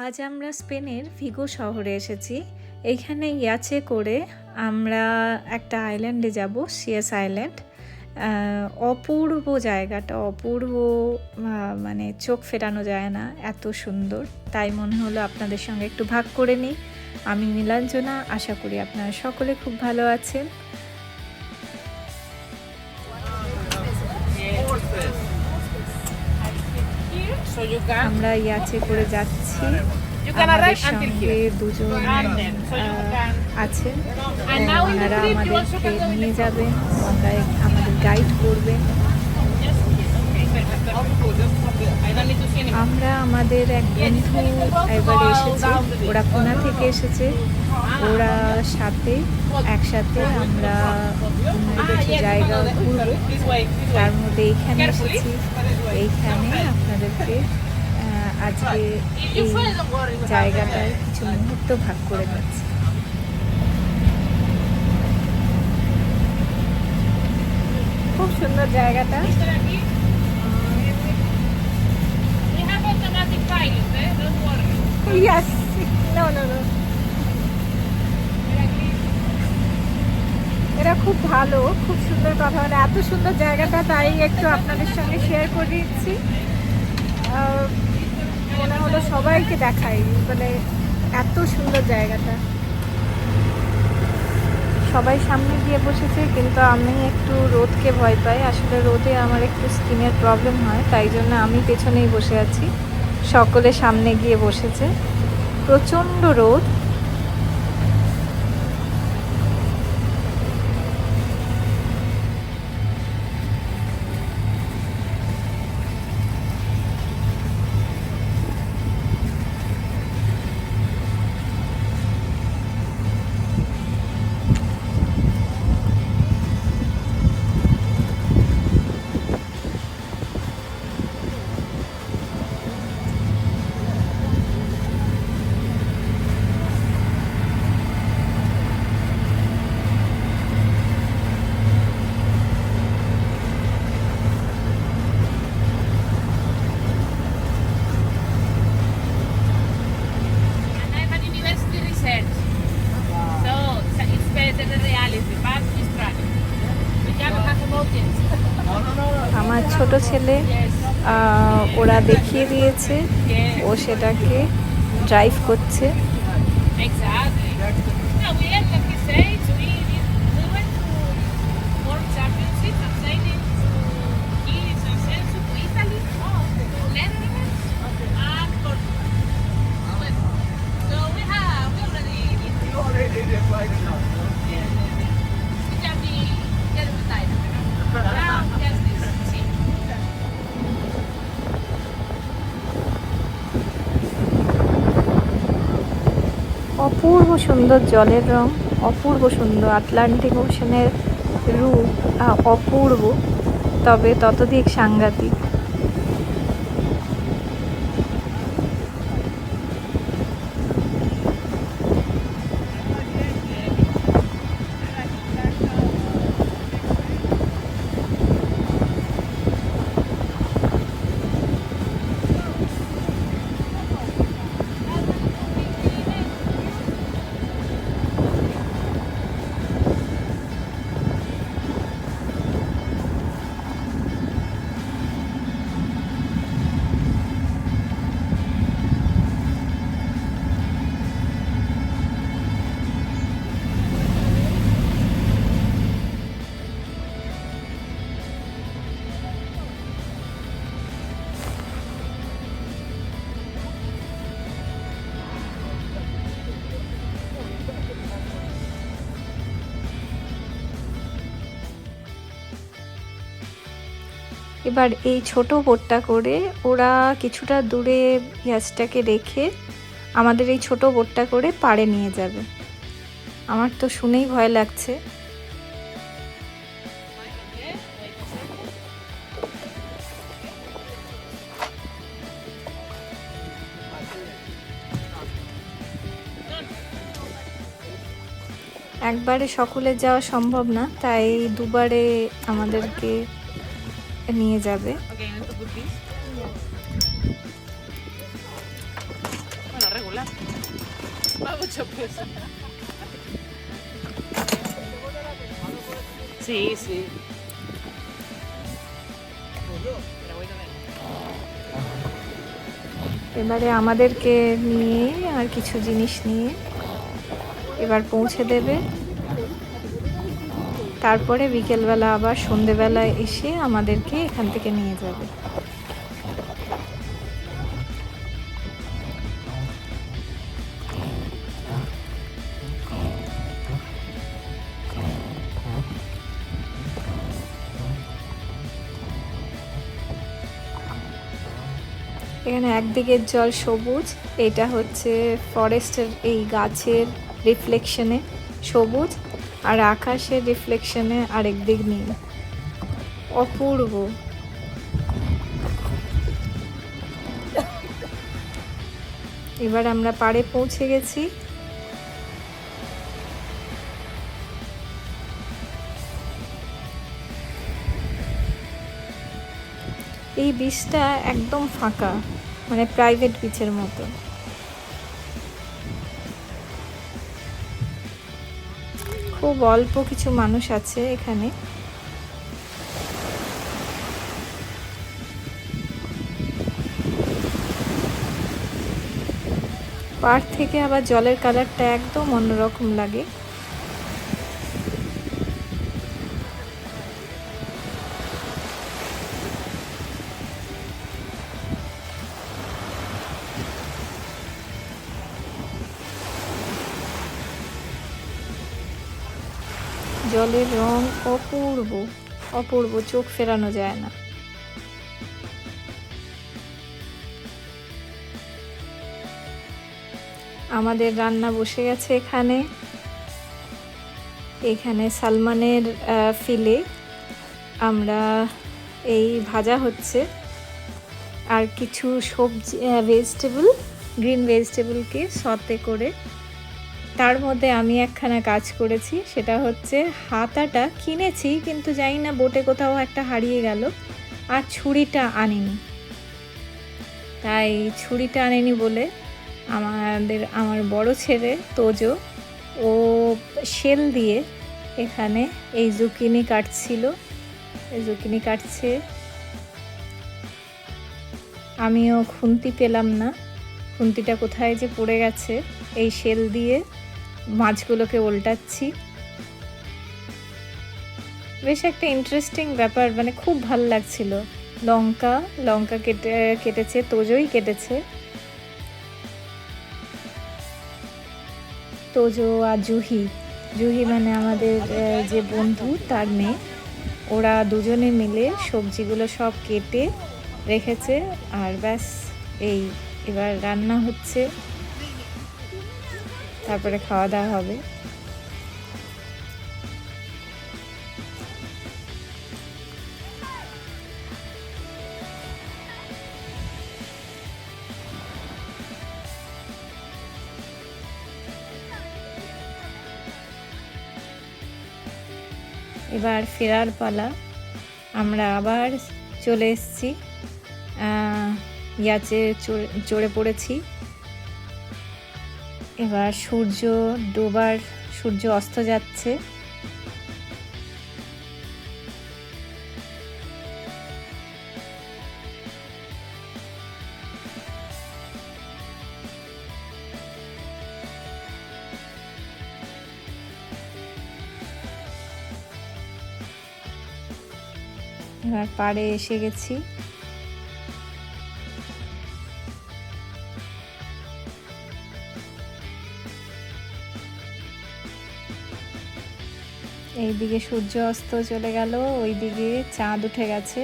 আজ আমরা স্পেনের ভিগো শহরে এসেছি। এইখানে ইয়াচে করে আমরা একটা আইল্যান্ডে যাব, সিএস আইল্যান্ড। অপূর্ব জায়গাটা, অপূর্ব, মানে চোখ ফেরানো যায় না, এত সুন্দর। তাই মনে হলো আপনাদের সঙ্গে একটু ভাগ করে নিই। আমি নীলাঞ্জনা, আশা করি আপনারা সকলে খুব ভালো আছেন। আমরা ইয়াচে করে যাচ্ছি, আমাদের সঙ্গে দুজন আছেন, ওনারা আমাদেরকে নিয়ে যাবেন, আমাদের গাইড করবেন। আমরা আমাদের এক বন্ধু এবারে এসেছে, ওরা পুনা থেকে এসেছে, ওরা একসাথে আমরা কিছু জায়গা ঘুরবো। তার মধ্যে এইখানে এসেছি, এইখানে আপনাদেরকে আজকে এই জায়গাটার কিছু মুহূর্ত ভাগ করে নিচ্ছি। খুব সুন্দর জায়গাটা। Yes. No. এটা খুব ভালো, খুব সুন্দর কথা, মানে এত সুন্দর জায়গাটা, তাই একটু আপনাদের সঙ্গে শেয়ার করে দিচ্ছি। মনে হলো সবাইকে দেখাই, মানে এত সুন্দর জায়গাটা। সবাই সামনে গিয়ে বসেছে, কিন্তু আমি একটু রোদকে ভয় পাই। আসলে রোদে আমার একটু স্কিনের প্রবলেম হয়, তাই জন্য আমি পেছনেই বসে আছি। সকলে সামনে গিয়ে বসেছে, প্রচণ্ড রোদ। আমার ছোট ছেলে ওরা দেখিয়ে দিয়েছে, ও সেটাকে ড্রাইভ করছে। অপূর্ব সুন্দর জলের রং, অপূর্ব সুন্দর। আটলান্টিক ওশনের রূপ অপূর্ব, তবে ততোধিক সাংঘাতিক। এবার এই ছোট বোটটা করে ওরা কিছুটা দূরে গ্যাসটাকে রেখে আমাদের এই ছোট বোটটা করে পাড়ে নিয়ে যাবে। আমার তো শুনেই ভয় লাগছে। একবারে সকলে যাওয়া সম্ভব না, তাই দুবারে আমাদেরকে নিয়ে যাবে। volar. Va mucho peso. Sí, sí. Pero voy también. এবারে আমাদেরকে নিয়ে আর কিছু জিনিস নিয়ে এবার পৌঁছে দেবে, তারপরে বিকেলবেলা আবার সন্ধেবেলা এসে আমাদেরকে এখান থেকে নিয়ে যাবে। এখানে একদিকের জল সবুজ, এটা হচ্ছে ফরেস্টের এই গাছের রিফ্লেকশনে সবুজ, আর আকাশের রিফ্লেকশনে আরেক দিক নীল, অপূর্ব। এবার আমরা পাড়ে পৌঁছে গেছি। এই বিচটা একদম ফাঁকা, মানে প্রাইভেট বিচের মতো। খুব অল্প কিছু মানুষ আছে এখানে। পাড় থেকে আবার জলের কালারটা একদম অন্যরকম লাগে। জলের রং অপূর্ব, অপূর্ব, চোখ ফেরানো যায় না। আমাদের রান্না বসে গেছে এখানে। এখানে সালমানের ফিলে আমরা এই ভাজা হচ্ছে, আর কিছু সবজি ভেজিটেবল, গ্রিন ভেজিটেবলকে সতে করে তার মধ্যে আমি একখানা কাজ করেছি, সেটা হচ্ছে হাতাটা কিনেছি কিন্তু জানি না বোটে কোথাও একটা হারিয়ে গেল, আর ছুরিটা আনিনি। তাই ছুরিটা আনিনি বলে আমার বড় ছেলে তোজো, ও শেল দিয়ে এখানে এই জুকিনি কাটছিল, এই জুকিনি কাটছে। আমিও খুন্তি পেলাম না, খুন্তিটা কোথায় যে পড়ে গেছে। এই শেল দিয়ে মাছগুলোকে উল্টাচ্ছি। বেশ একটা ইন্টারেস্টিং ব্যাপার, মানে খুব ভালো লাগছিল। লঙ্কা কেটেছে, তোজোই কেটেছে। তোজো আর জুহি মানে আমাদের যে বন্ধু তার মেয়ে, ওরা দুজনে মিলে সবজিগুলো সব কেটে রেখেছে। আর ব্যাস এই এবার রান্না হচ্ছে, তারপরে খাওয়া দাওয়া হবে। এবার ফেরার পালা। আমরা আবার চলে এসেছি, ইয়াচে চড়ে পড়েছি। এবার সূর্য অস্ত যাচ্ছে। এবার পাড়ে এসে গেছি। এইদিকে সূর্য অস্ত চলে গেল, ওইদিকে চাঁদ উঠে গেছে।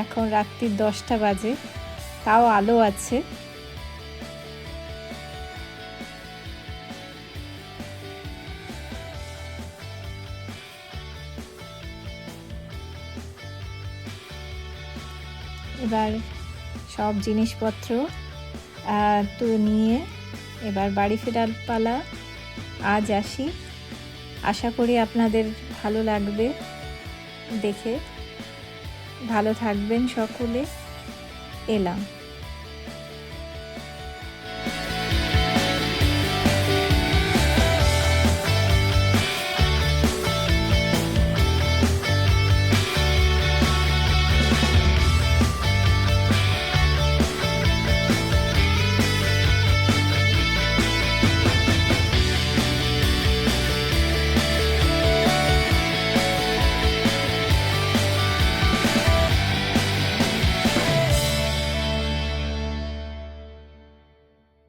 এখন রাত্রি 10টা বাজে, তাও আলো আছে। এবার সব জিনিসপত্র তো নিয়ে এবার বাড়ি ফেরার পালা। আজ আসি, আশা করি আপনাদের ভালো লাগবে দেখে। ভালো থাকবেন সকলে। এলাম।